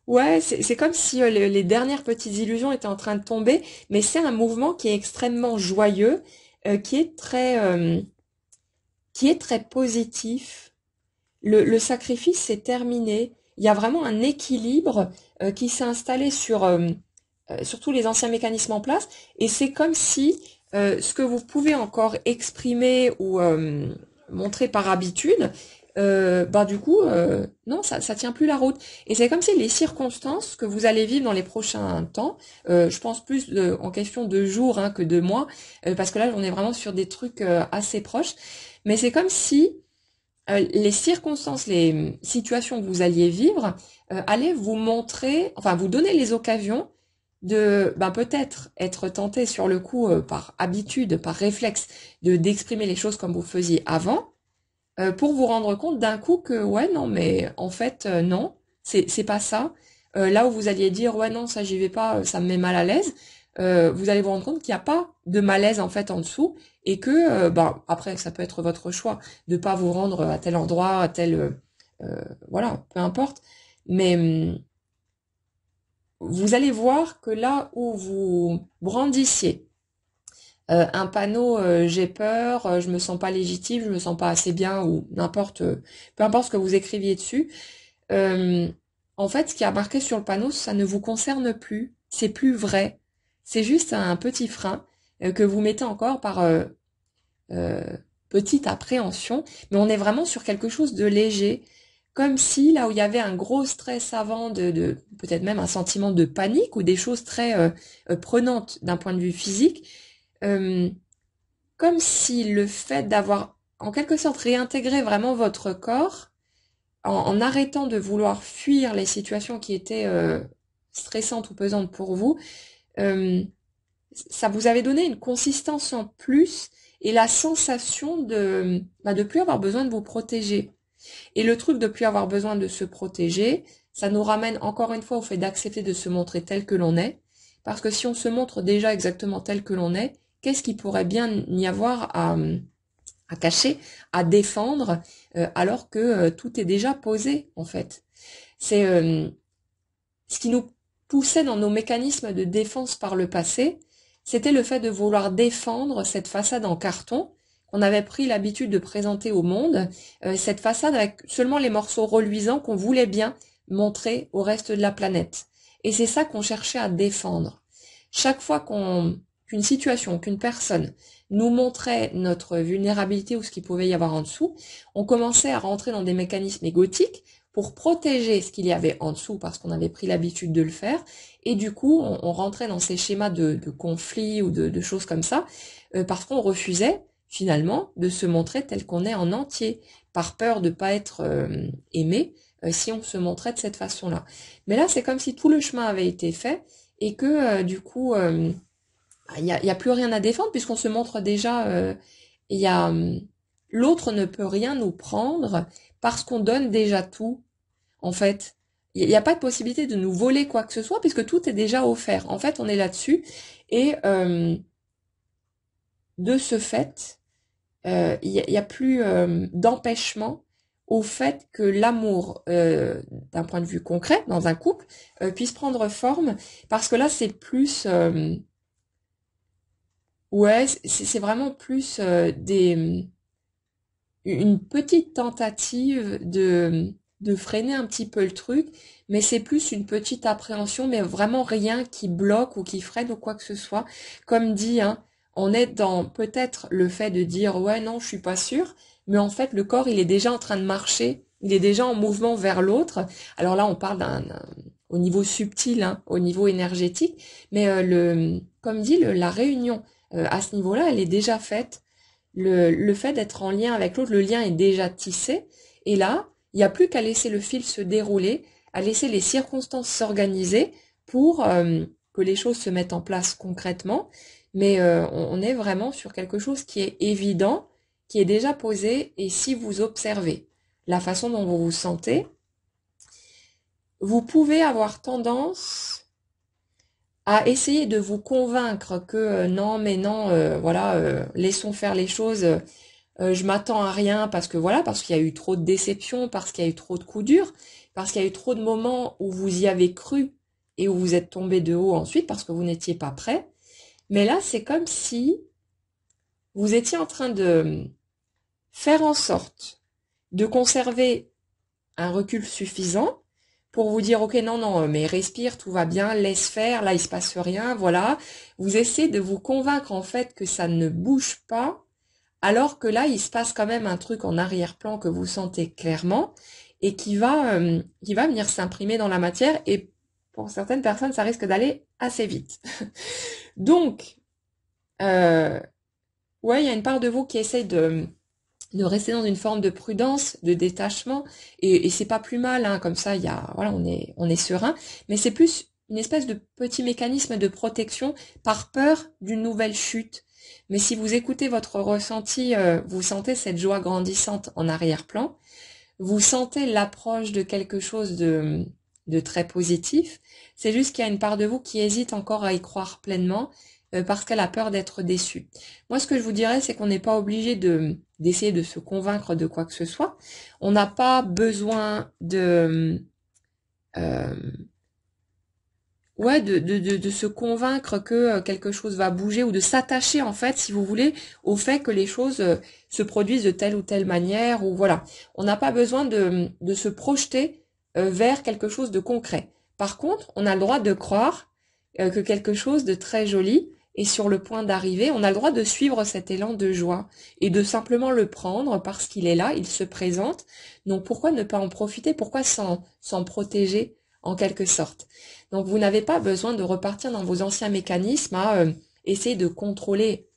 ouais, c'est comme si les dernières petites illusions étaient en train de tomber, mais c'est un mouvement qui est extrêmement joyeux, qui est très positif. Le sacrifice c'est terminé. Il y a vraiment un équilibre qui s'est installé sur tous les anciens mécanismes en place, et c'est comme si ce que vous pouvez encore exprimer ou montrer par habitude, du coup, non, ça tient plus la route. Et c'est comme si les circonstances que vous allez vivre dans les prochains temps, je pense plus en question de jours que de mois, parce que là, on est vraiment sur des trucs assez proches, mais c'est comme si les circonstances, les situations que vous alliez vivre, allaient vous montrer, enfin, vous donner les occasions de peut-être être tenté sur le coup par habitude, par réflexe, d'exprimer les choses comme vous faisiez avant, pour vous rendre compte d'un coup que ouais non mais en fait non, c'est pas ça. Là où vous alliez dire ouais non ça j'y vais pas, ça me met mal à l'aise, vous allez vous rendre compte qu'il n'y a pas de malaise en fait en dessous, et que après ça peut être votre choix de pas vous rendre à tel endroit, à tel voilà, peu importe, mais vous allez voir que là où vous brandissiez un panneau j'ai peur, je me sens pas légitime, je me sens pas assez bien, ou n'importe, peu importe ce que vous écriviez dessus, euh, en fait ce qui a marqué sur le panneau ça ne vous concerne plus, c'est plus vrai, c'est juste un petit frein que vous mettez encore par euh, petite appréhension, mais on est vraiment sur quelque chose de léger, comme si là où il y avait un gros stress avant, de peut-être même un sentiment de panique ou des choses très prenantes d'un point de vue physique, euh, comme si le fait d'avoir en quelque sorte réintégré vraiment votre corps, en arrêtant de vouloir fuir les situations qui étaient stressantes ou pesantes pour vous, euh, ça vous avait donné une consistance en plus, et la sensation de plus avoir besoin de vous protéger. Et le truc de plus avoir besoin de se protéger, ça nous ramène encore une fois au fait d'accepter de se montrer tel que l'on est. Parce que si on se montre déjà exactement tel que l'on est, qu'est-ce qu'il pourrait bien y avoir à cacher, à défendre, alors que tout est déjà posé, en fait. C'est ce qui nous poussait dans nos mécanismes de défense par le passé, c'était le fait de vouloir défendre cette façade en carton qu'on avait pris l'habitude de présenter au monde, cette façade avec seulement les morceaux reluisants qu'on voulait bien montrer au reste de la planète. Et c'est ça qu'on cherchait à défendre. Chaque fois qu'une situation, qu'une personne nous montrait notre vulnérabilité ou ce qu'il pouvait y avoir en dessous, on commençait à rentrer dans des mécanismes égotiques pour protéger ce qu'il y avait en dessous parce qu'on avait pris l'habitude de le faire. Et du coup, on rentrait dans ces schémas de conflits ou de choses comme ça parce qu'on refusait finalement de se montrer tel qu'on est en entier par peur de ne pas être aimé si on se montrait de cette façon-là. Mais là, c'est comme si tout le chemin avait été fait et que du coup, il y a plus rien à défendre puisqu'on se montre déjà. Il y a l'autre ne peut rien nous prendre parce qu'on donne déjà tout. En fait, il n'y a pas de possibilité de nous voler quoi que ce soit puisque tout est déjà offert. En fait, on est là-dessus et de ce fait, il y a plus d'empêchement au fait que l'amour, d'un point de vue concret, dans un couple, puisse prendre forme, parce que là, c'est plus, ouais, c'est vraiment plus une petite tentative de freiner un petit peu le truc, mais c'est plus une petite appréhension, mais vraiment rien qui bloque ou qui freine ou quoi que ce soit. Comme dit, hein, on est dans peut-être le fait de dire ouais non je suis pas sûre, mais en fait le corps il est déjà en train de marcher, il est déjà en mouvement vers l'autre. Alors là on parle au niveau subtil, hein, au niveau énergétique, mais comme dit la réunion à ce niveau-là elle est déjà faite. Le fait d'être en lien avec l'autre, le lien est déjà tissé, et là il n'y a plus qu'à laisser le fil se dérouler, à laisser les circonstances s'organiser pour que les choses se mettent en place concrètement. Mais on est vraiment sur quelque chose qui est évident, qui est déjà posé. Et si vous observez la façon dont vous vous sentez, vous pouvez avoir tendance à essayer de vous convaincre que non, mais non, voilà, laissons faire les choses. Je m'attends à rien parce que voilà, parce qu'il y a eu trop de déceptions, parce qu'il y a eu trop de coups durs, parce qu'il y a eu trop de moments où vous y avez cru et où vous êtes tombé de haut ensuite parce que vous n'étiez pas prêt. Mais là, c'est comme si vous étiez en train de faire en sorte de conserver un recul suffisant pour vous dire, ok, non, non, mais respire, tout va bien, laisse faire, là, il se passe rien, voilà. Vous essayez de vous convaincre, en fait, que ça ne bouge pas, alors que là, il se passe quand même un truc en arrière-plan que vous sentez clairement et qui va venir s'imprimer dans la matière et pour certaines personnes, ça risque d'aller assez vite. Donc, ouais, il y a une part de vous qui essaye de rester dans une forme de prudence, de détachement, et c'est pas plus mal, hein, comme ça, il y a, voilà, on est serein, mais c'est plus une espèce de petit mécanisme de protection par peur d'une nouvelle chute. Mais si vous écoutez votre ressenti, vous sentez cette joie grandissante en arrière-plan, vous sentez l'approche de quelque chose de très positif, c'est juste qu'il y a une part de vous qui hésite encore à y croire pleinement, parce qu'elle a peur d'être déçue. Moi, ce que je vous dirais, c'est qu'on n'est pas obligé d'essayer de se convaincre de quoi que ce soit. On n'a pas besoin euh, de se convaincre que quelque chose va bouger ou de s'attacher, en fait, si vous voulez, au fait que les choses se produisent de telle ou telle manière, ou voilà. On n'a pas besoin de se projeter vers quelque chose de concret. Par contre, on a le droit de croire que quelque chose de très joli est sur le point d'arriver. On a le droit de suivre cet élan de joie et de simplement le prendre parce qu'il est là, il se présente. Donc pourquoi ne pas en profiter? Pourquoi s'en protéger en quelque sorte? Donc vous n'avez pas besoin de repartir dans vos anciens mécanismes à essayer de contrôler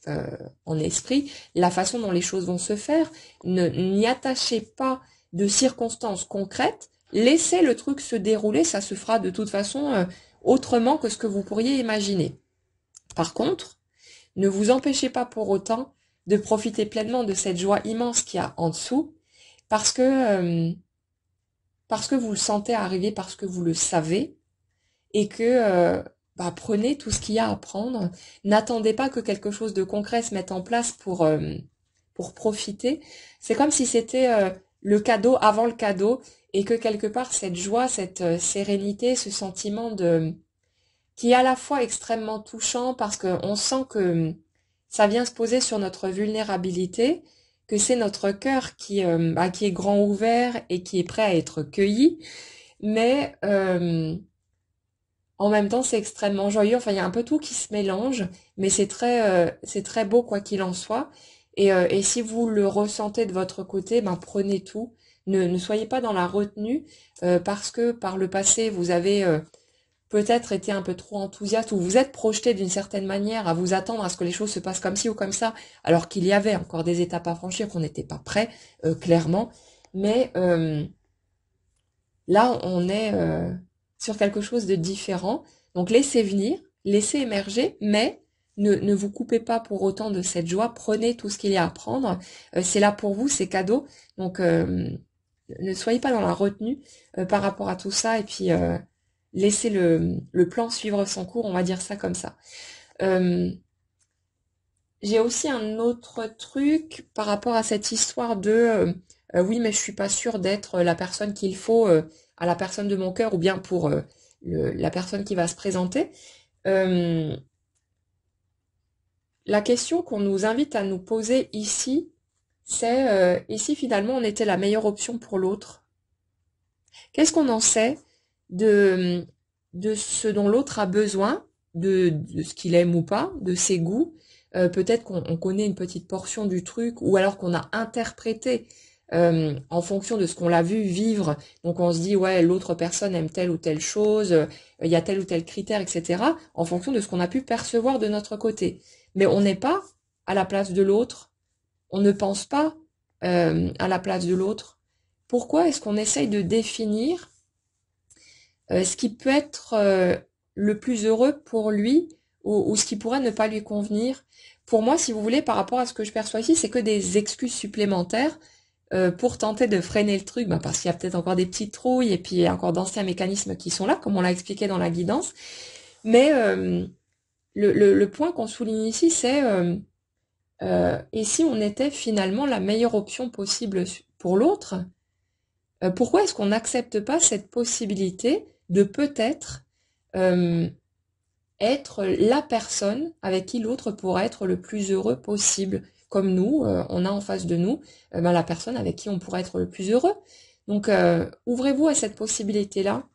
en esprit la façon dont les choses vont se faire. N'y attachez pas de circonstances concrètes. Laissez le truc se dérouler, ça se fera de toute façon autrement que ce que vous pourriez imaginer. Par contre, ne vous empêchez pas pour autant de profiter pleinement de cette joie immense qu'il y a en dessous, euh, parce que vous le sentez arriver, parce que vous le savez, et que prenez tout ce qu'il y a à prendre. N'attendez pas que quelque chose de concret se mette en place pour profiter. C'est comme si c'était le cadeau avant le cadeau, et que quelque part cette joie, cette sérénité, ce sentiment qui est à la fois extrêmement touchant parce qu'on sent que ça vient se poser sur notre vulnérabilité, que c'est notre cœur qui est grand ouvert et qui est prêt à être cueilli, mais en même temps c'est extrêmement joyeux. Enfin, il y a un peu tout qui se mélange, mais c'est très beau quoi qu'il en soit. Et si vous le ressentez de votre côté, prenez tout. Ne soyez pas dans la retenue parce que par le passé vous avez peut-être été un peu trop enthousiaste ou vous êtes projeté d'une certaine manière à vous attendre à ce que les choses se passent comme ci ou comme ça, alors qu'il y avait encore des étapes à franchir, qu'on n'était pas prêt, clairement. Mais là, on est sur quelque chose de différent. Donc laissez venir, laissez émerger, mais ne vous coupez pas pour autant de cette joie. Prenez tout ce qu'il y a à prendre. C'est là pour vous, c'est cadeau. Donc ne soyez pas dans la retenue par rapport à tout ça. Et puis laissez le plan suivre son cours, on va dire ça comme ça. J'ai aussi un autre truc par rapport à cette histoire de oui, mais je suis pas sûre d'être la personne qu'il faut à la personne de mon cœur ou bien pour la personne qui va se présenter. La question qu'on nous invite à nous poser ici, c'est et si finalement on était la meilleure option pour l'autre? Qu'est-ce qu'on en sait de ce dont l'autre a besoin, de ce qu'il aime ou pas, de ses goûts? Peut-être qu'on connaît une petite portion du truc, ou alors qu'on a interprété en fonction de ce qu'on l'a vu vivre. Donc on se dit, ouais, l'autre personne aime telle ou telle chose, il y a tel ou tel critère, etc. En fonction de ce qu'on a pu percevoir de notre côté. Mais on n'est pas à la place de l'autre, on ne pense pas à la place de l'autre. Pourquoi est-ce qu'on essaye de définir ce qui peut être le plus heureux pour lui ou ce qui pourrait ne pas lui convenir? Pour moi, si vous voulez, par rapport à ce que je perçois ici, c'est que des excuses supplémentaires pour tenter de freiner le truc, parce qu'il y a peut-être encore des petites trouilles et puis il y a encore d'anciens mécanismes qui sont là, comme on l'a expliqué dans la guidance. Mais le point qu'on souligne ici, c'est et si on était finalement la meilleure option possible pour l'autre, pourquoi est-ce qu'on n'accepte pas cette possibilité de peut-être être la personne avec qui l'autre pourrait être le plus heureux possible? Comme nous, on a en face de nous la personne avec qui on pourrait être le plus heureux. Donc, ouvrez-vous à cette possibilité-là.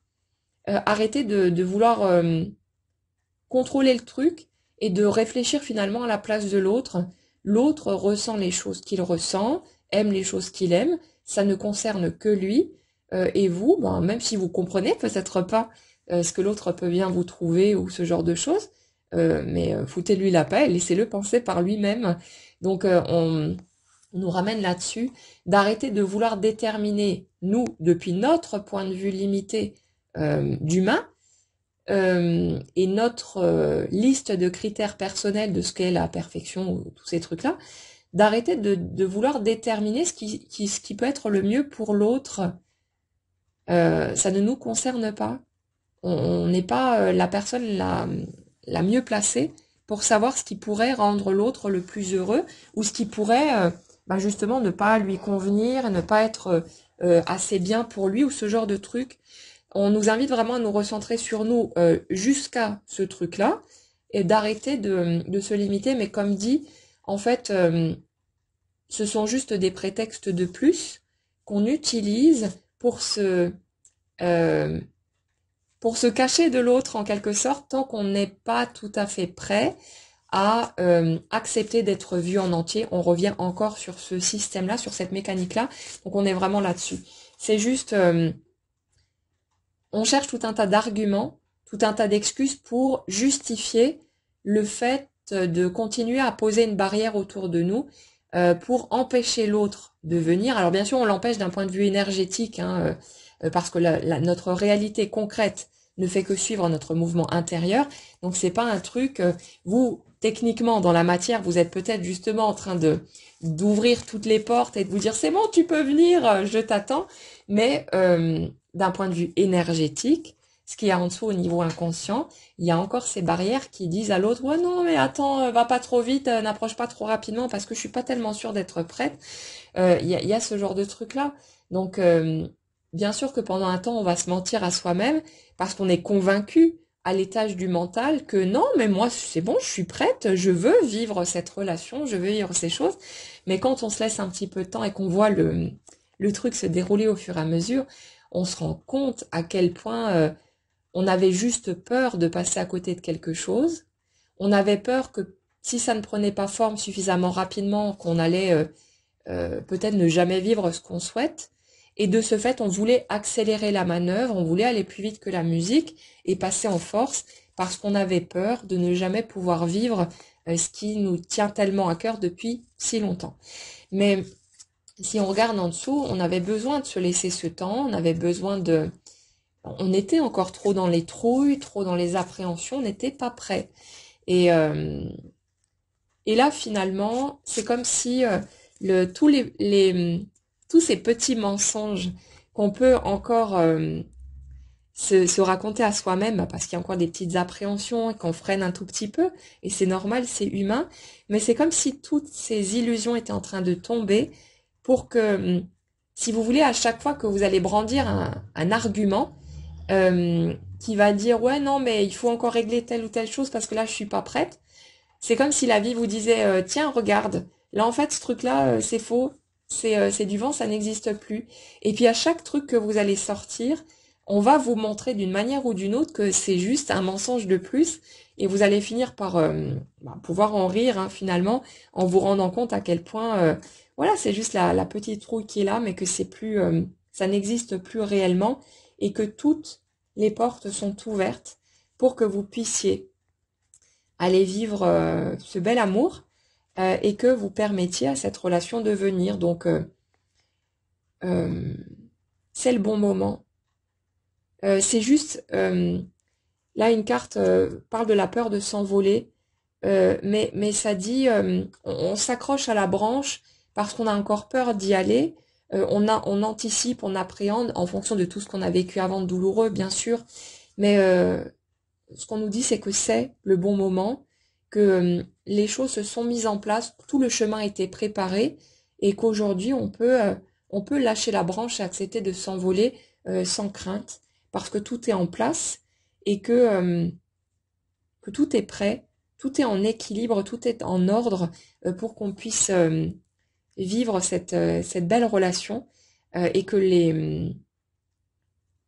Arrêtez de vouloir contrôler le truc et de réfléchir finalement à la place de l'autre. L'autre ressent les choses qu'il ressent, aime les choses qu'il aime. Ça ne concerne que lui. Et vous, même si vous comprenez peut-être pas ce que l'autre peut bien vous trouver ou ce genre de choses, mais foutez-lui la paix et laissez-le penser par lui-même. Donc on nous ramène là-dessus d'arrêter de vouloir déterminer, nous, depuis notre point de vue limité d'humain, et notre liste de critères personnels de ce qu'est la perfection, ou tous ces trucs-là, d'arrêter de vouloir déterminer ce qui peut être le mieux pour l'autre. Ça ne nous concerne pas. On n'est pas la personne la mieux placée pour savoir ce qui pourrait rendre l'autre le plus heureux ou ce qui pourrait justement ne pas lui convenir, ne pas être assez bien pour lui ou ce genre de truc. On nous invite vraiment à nous recentrer sur nous jusqu'à ce truc-là et d'arrêter de se limiter. Mais comme dit, en fait, ce sont juste des prétextes de plus qu'on utilise pour se cacher de l'autre en quelque sorte, tant qu'on n'est pas tout à fait prêt à accepter d'être vu en entier. On revient encore sur ce système-là, sur cette mécanique-là. Donc on est vraiment là-dessus. C'est juste, on cherche tout un tas d'arguments, tout un tas d'excuses pour justifier le fait de continuer à poser une barrière autour de nous pour empêcher l'autre de venir. Alors bien sûr, on l'empêche d'un point de vue énergétique, parce que notre réalité concrète ne fait que suivre notre mouvement intérieur. Donc c'est pas un truc, vous techniquement, dans la matière, vous êtes peut-être justement en train d'ouvrir toutes les portes et de vous dire c'est bon, tu peux venir, je t'attends. Mais d'un point de vue énergétique, ce qu'il y a en dessous au niveau inconscient, il y a encore ces barrières qui disent à l'autre, ouais non mais attends, va pas trop vite, n'approche pas trop rapidement parce que je suis pas tellement sûre d'être prête. Il y a ce genre de truc-là. Donc, bien sûr que pendant un temps, on va se mentir à soi-même parce qu'on est convaincu à l'étage du mental que non, mais moi, c'est bon, je suis prête, je veux vivre cette relation, je veux vivre ces choses. Mais quand on se laisse un petit peu de temps et qu'on voit le truc se dérouler au fur et à mesure, on se rend compte à quel point on avait juste peur de passer à côté de quelque chose. On avait peur que si ça ne prenait pas forme suffisamment rapidement, qu'on allait peut-être ne jamais vivre ce qu'on souhaite. Et de ce fait, on voulait accélérer la manœuvre, on voulait aller plus vite que la musique et passer en force parce qu'on avait peur de ne jamais pouvoir vivre ce qui nous tient tellement à cœur depuis si longtemps. Mais si on regarde en dessous, on avait besoin de se laisser ce temps, on avait besoin de... On était encore trop dans les trouilles, trop dans les appréhensions, on n'était pas prêt. Et, euh, et là, finalement, c'est comme si tous ces petits mensonges qu'on peut encore se raconter à soi-même, parce qu'il y a encore des petites appréhensions et qu'on freine un tout petit peu, et c'est normal, c'est humain, mais c'est comme si toutes ces illusions étaient en train de tomber pour que, si vous voulez, à chaque fois que vous allez brandir un argument, qui va dire, ouais, non, mais il faut encore régler telle ou telle chose parce que là, je suis pas prête. C'est comme si la vie vous disait, tiens, regarde, là en fait ce truc-là, c'est faux, c'est du vent, ça n'existe plus. Et puis à chaque truc que vous allez sortir, on va vous montrer d'une manière ou d'une autre que c'est juste un mensonge de plus, et vous allez finir par pouvoir en rire hein, finalement, en vous rendant compte à quel point, voilà, c'est juste la petite trouille qui est là, mais que c'est plus, ça n'existe plus réellement, et que toutes les portes sont ouvertes pour que vous puissiez aller vivre ce bel amour et que vous permettiez à cette relation de venir. Donc, euh, c'est le bon moment. C'est juste, là, une carte parle de la peur de s'envoler, mais ça dit, on s'accroche à la branche parce qu'on a encore peur d'y aller. On anticipe, on appréhende en fonction de tout ce qu'on a vécu avant de douloureux, bien sûr. Mais ce qu'on nous dit, c'est que c'est le bon moment, que les choses se sont mises en place, tout le chemin a été préparé et qu'aujourd'hui on peut lâcher la branche et accepter de s'envoler sans crainte parce que tout est en place et que tout est prêt, tout est en équilibre, tout est en ordre pour qu'on puisse vivre cette belle relation et que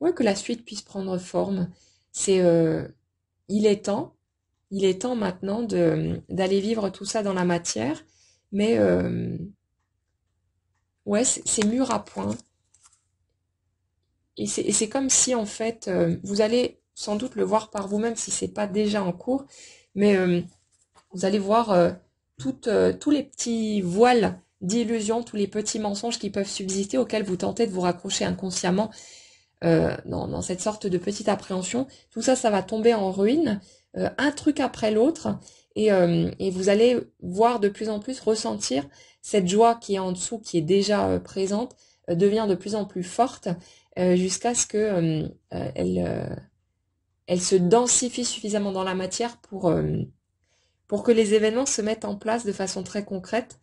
ouais, que la suite puisse prendre forme. C'est il est temps, il est temps maintenant d'aller vivre tout ça dans la matière, mais ouais, c'est mûr à point. Et c'est comme si en fait, vous allez sans doute le voir par vous-même si c'est pas déjà en cours, mais vous allez voir tous les petits voiles d'illusions, tous les petits mensonges qui peuvent subsister auxquels vous tentez de vous raccrocher inconsciemment dans cette sorte de petite appréhension. Tout ça, ça va tomber en ruine, un truc après l'autre, et vous allez voir de plus en plus ressentir cette joie qui est en dessous, qui est déjà présente, devient de plus en plus forte, jusqu'à ce que elle se densifie suffisamment dans la matière pour que les événements se mettent en place de façon très concrète,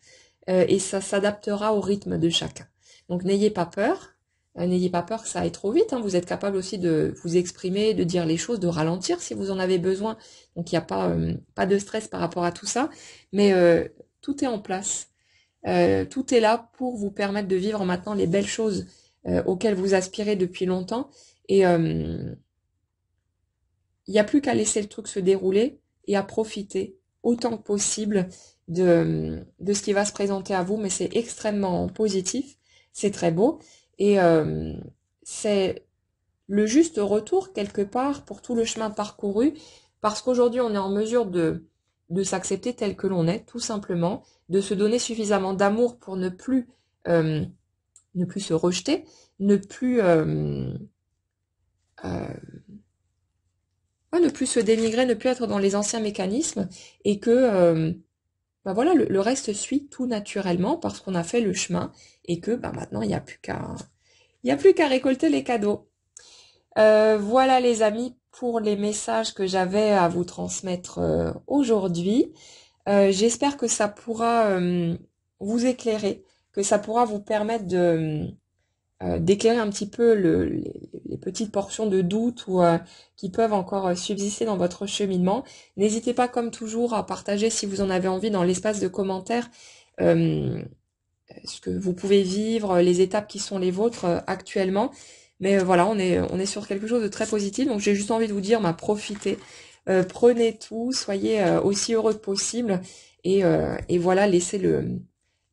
et ça s'adaptera au rythme de chacun. Donc n'ayez pas peur. N'ayez pas peur que ça aille trop vite, hein. Vous êtes capable aussi de vous exprimer, de dire les choses, de ralentir si vous en avez besoin. Donc il n'y a pas de stress par rapport à tout ça. Mais tout est en place. Tout est là pour vous permettre de vivre maintenant les belles choses auxquelles vous aspirez depuis longtemps. Et il n'y a plus qu'à laisser le truc se dérouler et à profiter autant que possible de ce qui va se présenter à vous. Mais c'est extrêmement positif. C'est très beau. Et c'est le juste retour quelque part pour tout le chemin parcouru, parce qu'aujourd'hui on est en mesure de s'accepter tel que l'on est, tout simplement, de se donner suffisamment d'amour pour ne plus se rejeter, ne plus ne plus se dénigrer, ne plus être dans les anciens mécanismes et que bah voilà, le reste suit tout naturellement parce qu'on a fait le chemin et que bah maintenant il y a plus qu'à récolter les cadeaux. Voilà les amis pour les messages que j'avais à vous transmettre aujourd'hui. J'espère que ça pourra vous éclairer, que ça pourra vous permettre de d'éclairer un petit peu les petites portions de doute ou qui peuvent encore subsister dans votre cheminement. N'hésitez pas comme toujours à partager si vous en avez envie dans l'espace de commentaires euh, ce que vous pouvez vivre, les étapes qui sont les vôtres actuellement. Mais voilà, on est sur quelque chose de très positif. Donc j'ai juste envie de vous dire, profitez, prenez tout, soyez aussi heureux que possible et voilà, laissez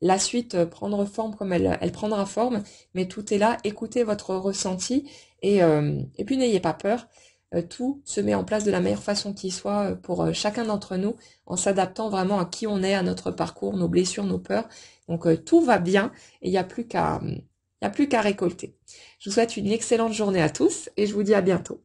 la suite prendre forme comme elle prendra forme. Mais tout est là, écoutez votre ressenti et puis n'ayez pas peur. Tout se met en place de la meilleure façon qui soit pour chacun d'entre nous, en s'adaptant vraiment à qui on est, à notre parcours, nos blessures, nos peurs. Donc tout va bien et il n'y a plus qu'à récolter. Je vous souhaite une excellente journée à tous et je vous dis à bientôt.